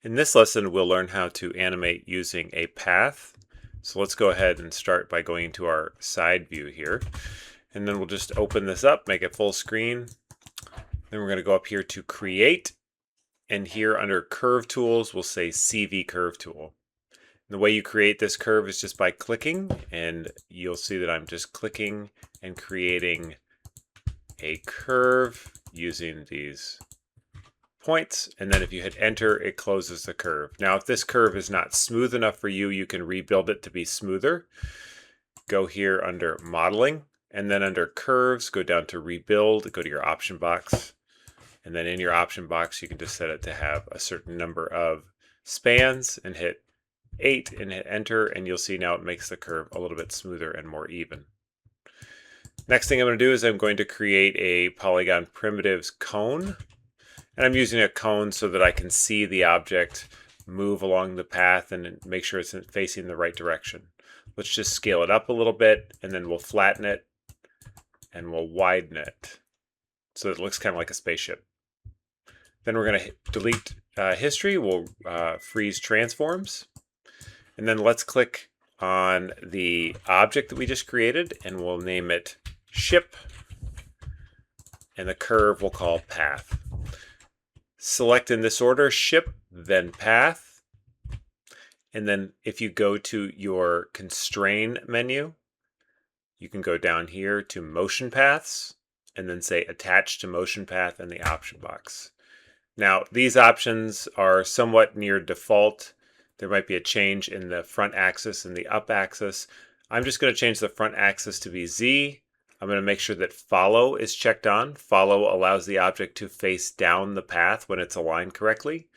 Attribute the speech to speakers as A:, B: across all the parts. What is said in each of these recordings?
A: In this lesson, we'll learn how to animate using a path. So let's go ahead and start by going to our side view here. And then we'll just open this up, make it full screen. Then we're going to go up here to Create. And here under Curve Tools, we'll say CV Curve Tool. And the way you create this curve is just by clicking. And you'll see that I'm just clicking and creating a curve using these points, and then if you hit enter, it closes the curve. Now, if this curve is not smooth enough for you, you can rebuild it to be smoother. Go here under modeling, and then under curves, go down to rebuild, go to your option box, and then in your option box, you can just set it to have a certain number of spans and hit 8 and hit enter, and you'll see now it makes the curve a little bit smoother and more even. Next thing I'm going to do is I'm going to create a polygon primitives cone. And I'm using a cone so that I can see the object move along the path and make sure it's facing the right direction. Let's just scale it up a little bit, and then we'll flatten it and we'll widen it so it looks kind of like a spaceship. Then we're going to delete history. We'll freeze transforms. And then let's click on the object that we just created, and we'll name it ship. And the curve we'll call path. Select in this order, ship, then path. And then if you go to your constrain menu, you can go down here to motion paths and then say attach to motion path in the option box. Now, these options are somewhat near default. There might be a change in the front axis and the up axis. I'm just going to change the front axis to be Z. I'm going to make sure that follow is checked on. Follow allows the object to face down the path when it's aligned correctly.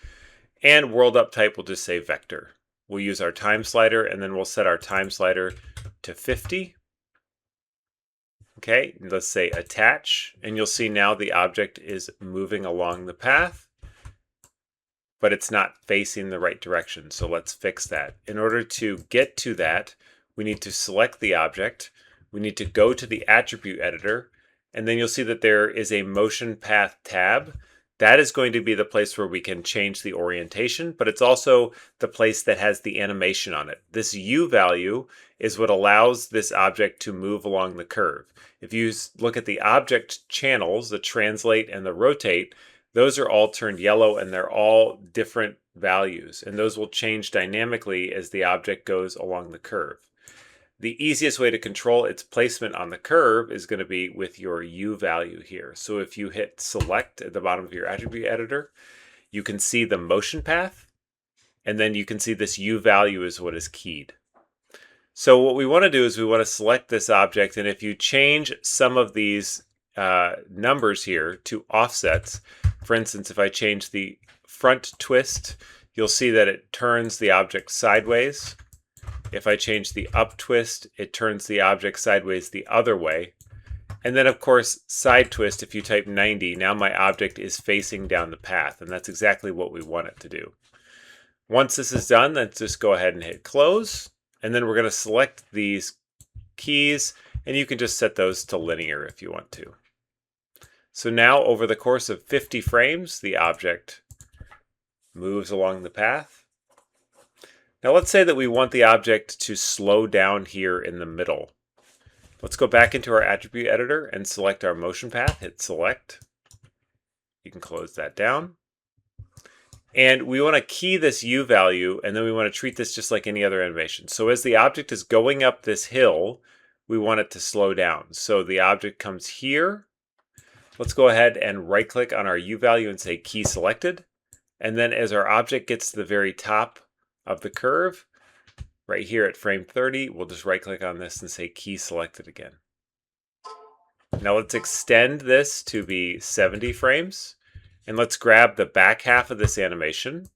A: And world up type will just say vector. We'll use our time slider, and then we'll set our time slider to 50. Okay, let's say attach, and you'll see now the object is moving along the path, but it's not facing the right direction. So let's fix that. In order to get to that, we need to select the object. We need to go to the attribute editor, and then you'll see that there is a motion path tab. That is going to be the place where we can change the orientation, but it's also the place that has the animation on it. This U value is what allows this object to move along the curve. If you look at the object channels, the translate and the rotate, those are all turned yellow and they're all different values, and those will change dynamically as the object goes along the curve. The easiest way to control its placement on the curve is going to be with your U value here. So if you hit select at the bottom of your attribute editor, you can see the motion path, and then you can see this U value is what is keyed. So what we want to do is we want to select this object, and if you change some of these numbers here to offsets, for instance, if I change the front twist, you'll see that it turns the object sideways. If I change the up twist, it turns the object sideways the other way. And then, of course, side twist, if you type 90, now my object is facing down the path, and that's exactly what we want it to do. Once this is done, let's just go ahead and hit close, and then we're going to select these keys, and you can just set those to linear if you want to. So now, over the course of 50 frames, the object moves along the path. Now let's say that we want the object to slow down here in the middle. Let's go back into our attribute editor and select our motion path, hit select. You can close that down. And we want to key this U value, and then we want to treat this just like any other animation. So as the object is going up this hill, we want it to slow down. So the object comes here. Let's go ahead and right click on our U value and say key selected. And then as our object gets to the very top of the curve, right here at frame 30, we'll just right click on this and say key selected again. Now let's extend this to be 70 frames, and let's grab the back half of this animation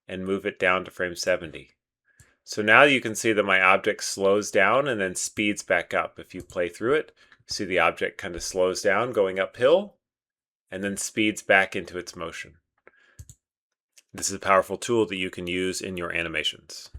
A: and move it down to frame 70. So now you can see that my object slows down and then speeds back up. If you play through it, see the object kind of slows down going uphill and then speeds back into its motion. This is a powerful tool that you can use in your animations.